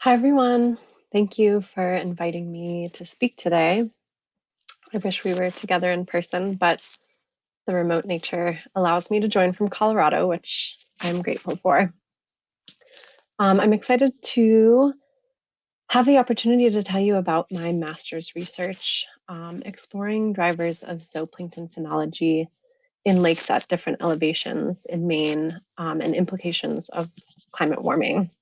Hi, everyone. Thank you for inviting me to speak today. I wish we were together in person, but the remote nature allows me to join from Colorado, which I'm grateful for. I'm excited to have the opportunity to tell you about my master's research, exploring drivers of zooplankton phenology in lakes at different elevations in Maine, and implications of climate warming.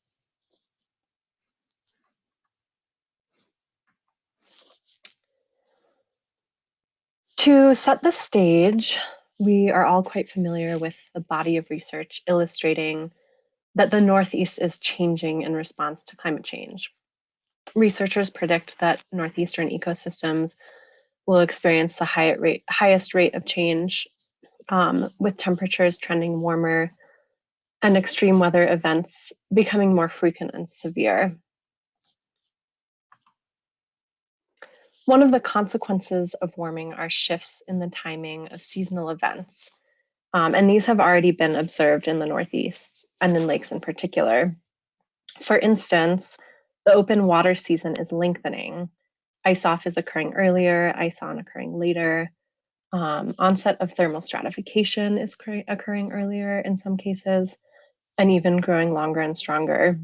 To set the stage, we are all quite familiar with the body of research illustrating that the Northeast is changing in response to climate change. Researchers predict that northeastern ecosystems will experience the highest rate of change, with temperatures trending warmer and extreme weather events becoming more frequent and severe. One of the consequences of warming are shifts in the timing of seasonal events. And these have already been observed in the Northeast and in lakes in particular. For instance, the open water season is lengthening. Ice off is occurring earlier, ice on occurring later. Onset of thermal stratification is occurring earlier in some cases, and even growing longer and stronger.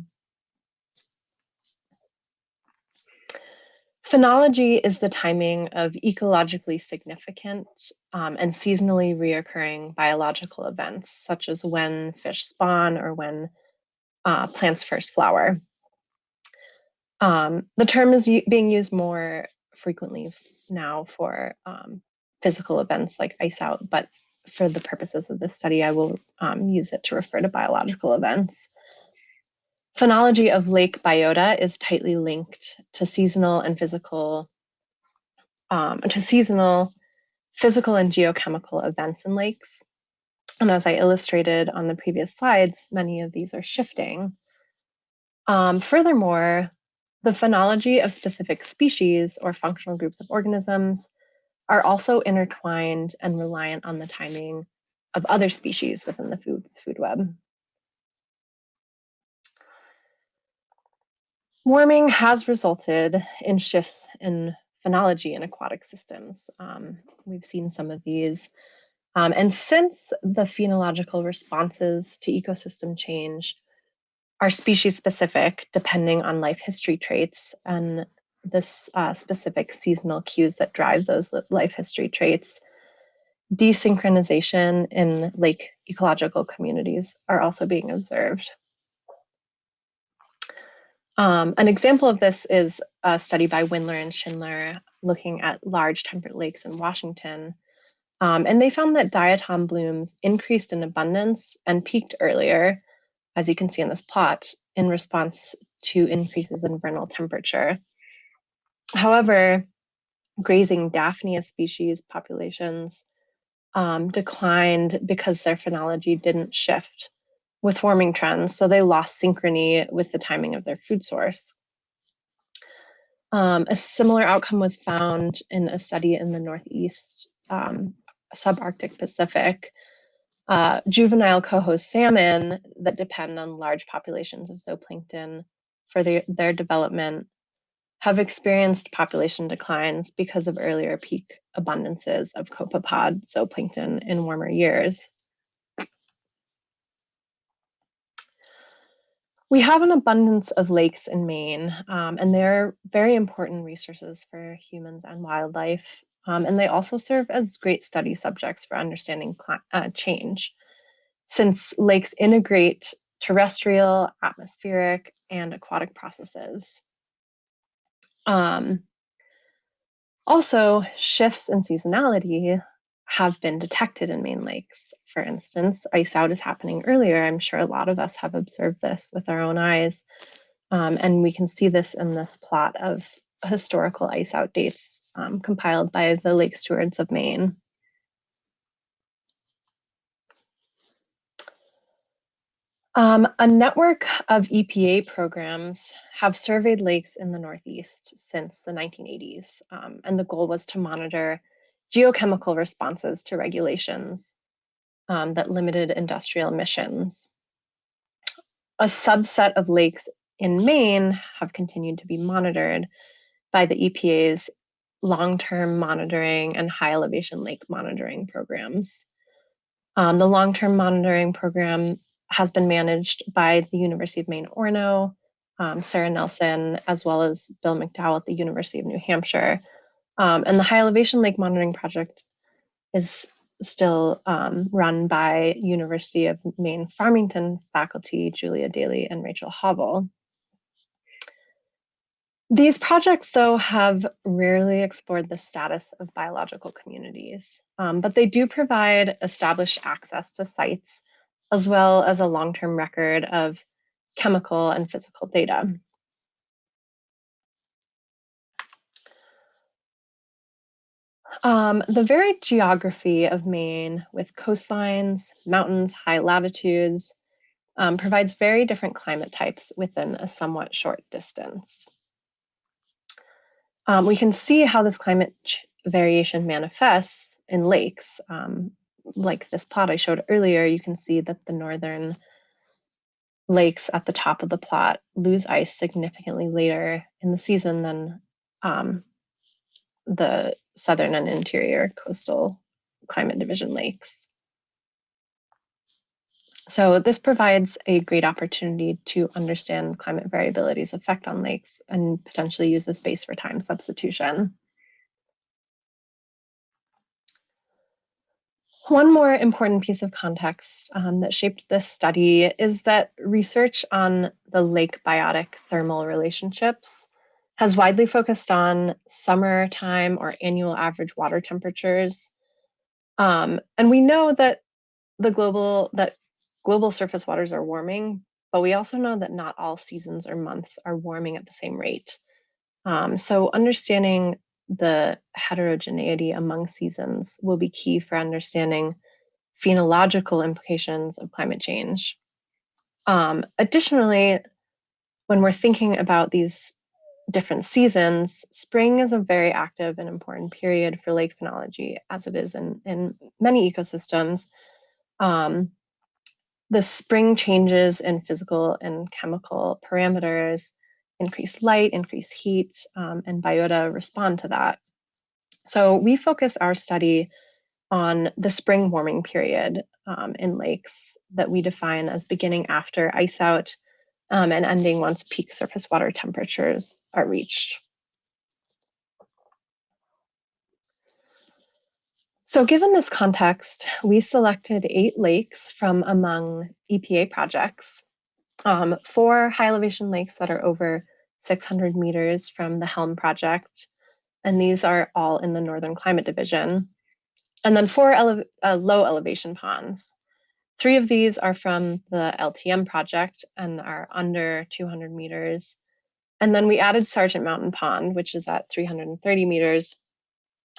Phenology is the timing of ecologically significant and seasonally reoccurring biological events, such as when fish spawn or when plants first flower. The term is being used more frequently now for physical events like ice out, but for the purposes of this study, I will use it to refer to biological events. Phenology of lake biota is tightly linked to seasonal, physical, and geochemical events in lakes. And as I illustrated on the previous slides, many of these are shifting. Furthermore, the phenology of specific species or functional groups of organisms are also intertwined and reliant on the timing of other species within the food web. Warming has resulted in shifts in phenology in aquatic systems. We've seen some of these. And since the phenological responses to ecosystem change are species specific, depending on life history traits and this specific seasonal cues that drive those life history traits, desynchronization in lake ecological communities are also being observed. An example of this is a study by Windler and Schindler looking at large temperate lakes in Washington. And they found that diatom blooms increased in abundance and peaked earlier, as you can see in this plot, in response to increases in vernal temperature. However, grazing Daphnia species populations declined because their phenology didn't shift with warming trends, so they lost synchrony with the timing of their food source. A similar outcome was found in a study in the Northeast subarctic Pacific. Juvenile coho salmon that depend on large populations of zooplankton for their development have experienced population declines because of earlier peak abundances of copepod zooplankton in warmer years. We have an abundance of lakes in Maine, and they're very important resources for humans and wildlife. And they also serve as great study subjects for understanding change, since lakes integrate terrestrial, atmospheric, and aquatic processes. Also, shifts in seasonality have been detected in Maine lakes. For instance, ice out is happening earlier. I'm sure a lot of us have observed this with our own eyes. And we can see this in this plot of historical ice out dates compiled by the Lake Stewards of Maine. A network of EPA programs have surveyed lakes in the Northeast since the 1980s, and the goal was to monitor geochemical responses to regulations that limited industrial emissions. A subset of lakes in Maine have continued to be monitored by the EPA's long-term monitoring and high elevation lake monitoring programs. The long-term monitoring program has been managed by the University of Maine Orono, Sarah Nelson, as well as Bill McDowell at the University of New Hampshire. And the high elevation lake monitoring project is still run by University of Maine-Farmington faculty Julia Daly and Rachel Hobble. These projects, though, have rarely explored the status of biological communities, but they do provide established access to sites, as well as a long-term record of chemical and physical data. The varied geography of Maine, with coastlines, mountains, high latitudes, provides very different climate types within a somewhat short distance. We can see how this climate variation manifests in lakes. Like this plot I showed earlier, you can see that the northern lakes at the top of the plot lose ice significantly later in the season than the southern and interior coastal climate division lakes. So this provides a great opportunity to understand climate variability's effect on lakes and potentially use the space for time substitution. One more important piece of context that shaped this study is that research on the lake biotic thermal relationships has widely focused on summertime or annual average water temperatures. And we know that global surface waters are warming, but we also know that not all seasons or months are warming at the same rate. So understanding the heterogeneity among seasons will be key for understanding phenological implications of climate change. Additionally, when we're thinking about these different seasons, spring is a very active and important period for lake phenology, as it is in many ecosystems. The spring changes in physical and chemical parameters, increased light, increased heat, and biota respond to that. So we focus our study on the spring warming period in lakes that we define as beginning after ice out and ending once peak surface water temperatures are reached. So given this context, we selected 8 lakes from among EPA projects, 4 high elevation lakes that are over 600 meters from the Helm project, and these are all in the Northern Climate Division, and then 4 low elevation ponds. 3 of these are from the LTM project and are under 200 meters. And then we added Sargent Mountain Pond, which is at 330 meters.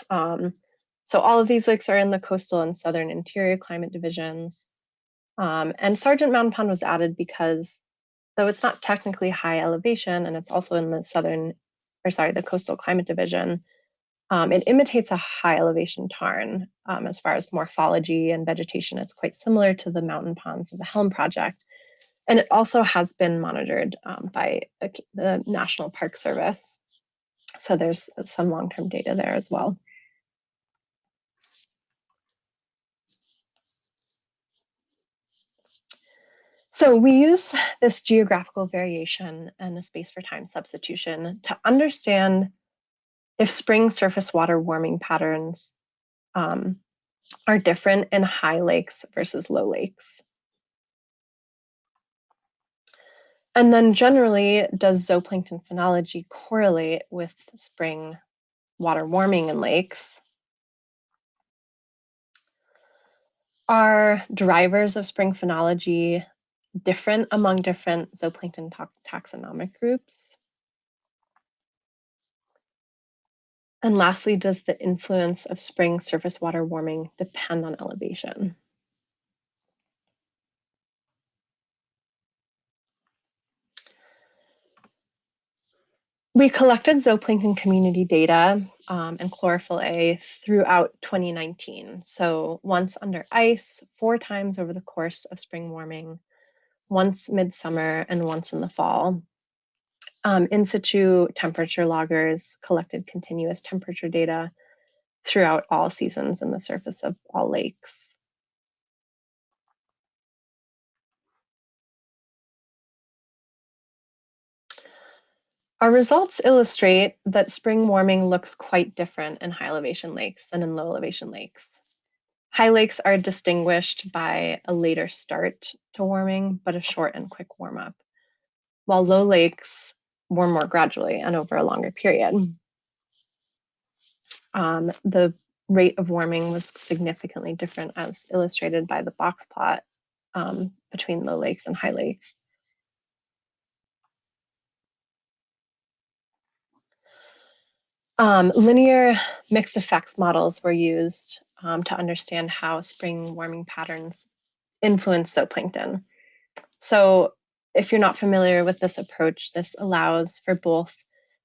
So all of these lakes are in the coastal and southern interior climate divisions. And Sargent Mountain Pond was added because, though it's not technically high elevation and it's also in the coastal climate division, it imitates a high elevation tarn. As far as morphology and vegetation, it's quite similar to the mountain ponds of the Helm project. And it also has been monitored by the National Park Service. So there's some long-term data there as well. So we use this geographical variation and the space for time substitution to understand if spring surface water warming patterns are different in high lakes versus low lakes. And then generally, does zooplankton phenology correlate with spring water warming in lakes? Are drivers of spring phenology different among different zooplankton taxonomic groups? And lastly, does the influence of spring surface water warming depend on elevation? We collected zooplankton community data and chlorophyll-a throughout 2019. So once under ice, 4 times over the course of spring warming, once midsummer, and once in the fall. In situ temperature loggers collected continuous temperature data throughout all seasons in the surface of all lakes. Our results illustrate that spring warming looks quite different in high elevation lakes than in low elevation lakes. High lakes are distinguished by a later start to warming, but a short and quick warm up, while low lakes warm more gradually and over a longer period. The rate of warming was significantly different, as illustrated by the box plot between low lakes and high lakes. Linear mixed effects models were used to understand how spring warming patterns influence zooplankton. So if you're not familiar with this approach, this allows for both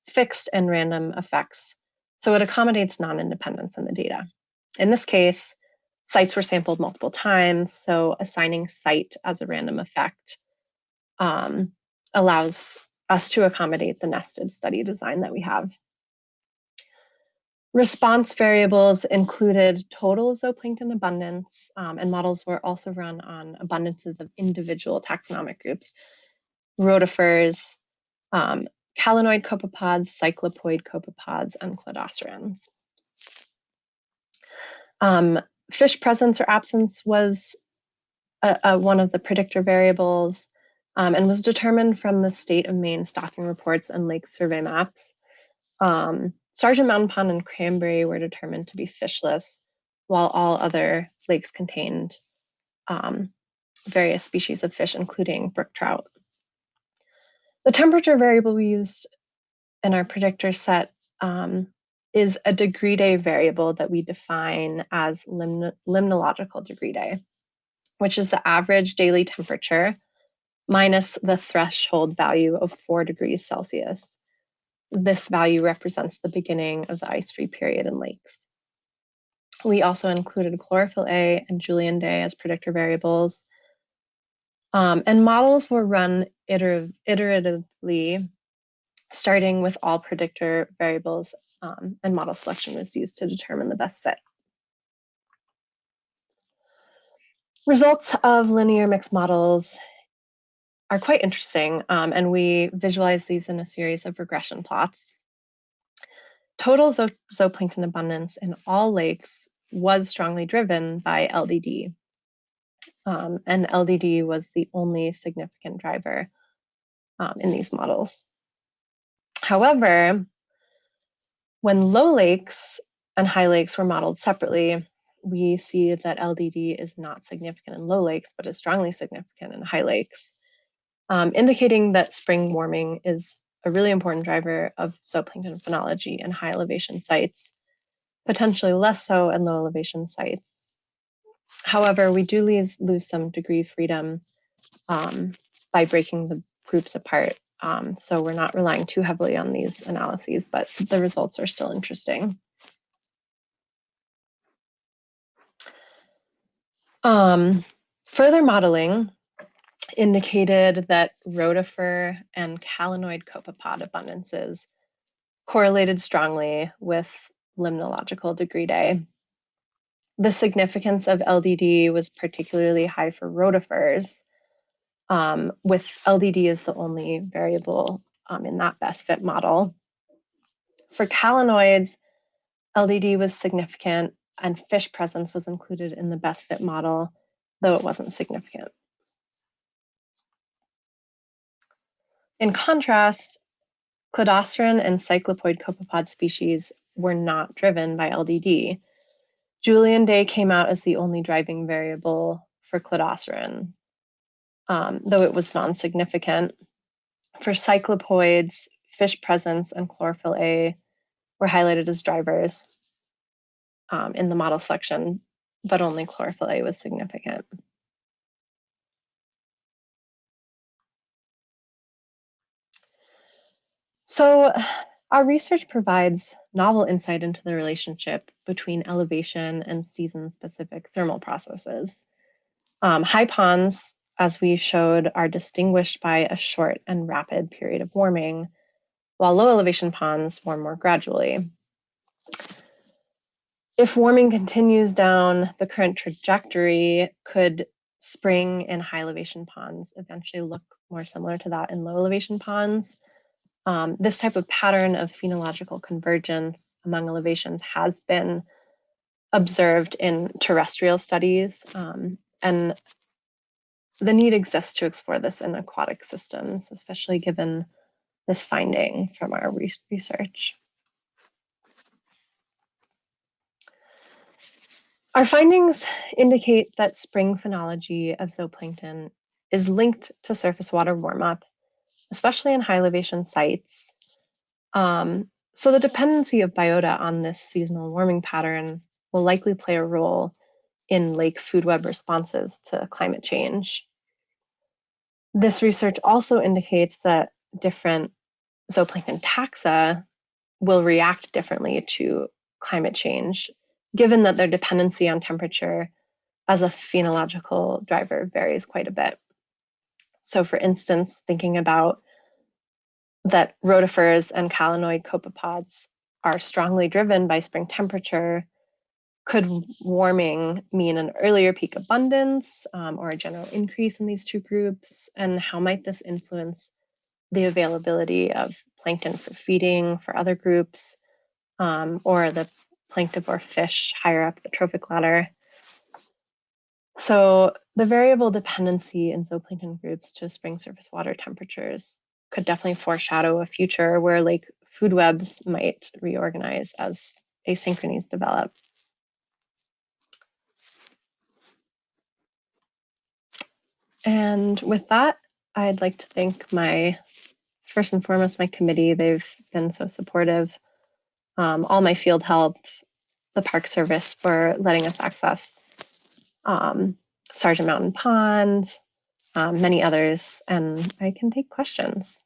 fixed and random effects. So it accommodates non-independence in the data. In this case, sites were sampled multiple times, so assigning site as a random effect allows us to accommodate the nested study design that we have. Response variables included total zooplankton abundance, and models were also run on abundances of individual taxonomic groups, rotifers, calanoid copepods, cyclopoid copepods, and cladocerans. Fish presence or absence was one of the predictor variables and was determined from the state of Maine stocking reports and lake survey maps. Sargent Mountain Pond and Cranberry were determined to be fishless, while all other lakes contained various species of fish, including brook trout. The temperature variable we used in our predictor set is a degree day variable that we define as limnological degree day, which is the average daily temperature minus the threshold value of 4 degrees Celsius. This value represents the beginning of the ice-free period in lakes. We also included chlorophyll-a and Julian day as predictor variables. And models were run iteratively, starting with all predictor variables, and model selection was used to determine the best fit. Results of linear mixed models are quite interesting, and we visualize these in a series of regression plots. Total zooplankton abundance in all lakes was strongly driven by LDD, and LDD was the only significant driver in these models. However, when low lakes and high lakes were modeled separately, we see that LDD is not significant in low lakes, but is strongly significant in high lakes, indicating that spring warming is a really important driver of zooplankton phenology in high elevation sites, potentially less so in low elevation sites. However, we do lose some degree freedom by breaking the groups apart. So we're not relying too heavily on these analyses, but the results are still interesting. Further modeling indicated that rotifer and calanoid copepod abundances correlated strongly with limnological degree day. The significance of LDD was particularly high for rotifers, with LDD as the only variable in that best fit model. For calanoids, LDD was significant and fish presence was included in the best fit model, though it wasn't significant. In contrast, cladoceran and cyclopoid copepod species were not driven by LDD. Julian day came out as the only driving variable for cladoceran, though it was non-significant. For cyclopoids, fish presence and chlorophyll-a were highlighted as drivers in the model selection, but only chlorophyll-a was significant. So our research provides novel insight into the relationship between elevation and season-specific thermal processes. High ponds, as we showed, are distinguished by a short and rapid period of warming, while low elevation ponds warm more gradually. If warming continues down the current trajectory, could spring in high elevation ponds eventually look more similar to that in low elevation ponds? This type of pattern of phenological convergence among elevations has been observed in terrestrial studies, and the need exists to explore this in aquatic systems, especially given this finding from our research. Our findings indicate that spring phenology of zooplankton is linked to surface water warmup, especially in high elevation sites. So the dependency of biota on this seasonal warming pattern will likely play a role in lake food web responses to climate change. This research also indicates that different zooplankton taxa will react differently to climate change, given that their dependency on temperature as a phenological driver varies quite a bit. So for instance, thinking about that rotifers and calanoid copepods are strongly driven by spring temperature, could warming mean an earlier peak abundance or a general increase in these two groups? And how might this influence the availability of plankton for feeding for other groups, or the planktivore fish higher up the trophic ladder? So the variable dependency in zooplankton groups to spring surface water temperatures could definitely foreshadow a future where lake food webs might reorganize as asynchronies develop. And with that, I'd like to thank first and foremost, my committee. They've been so supportive. All my field help, the Park Service for letting us access Sargent Mountain Pond, many others, and I can take questions.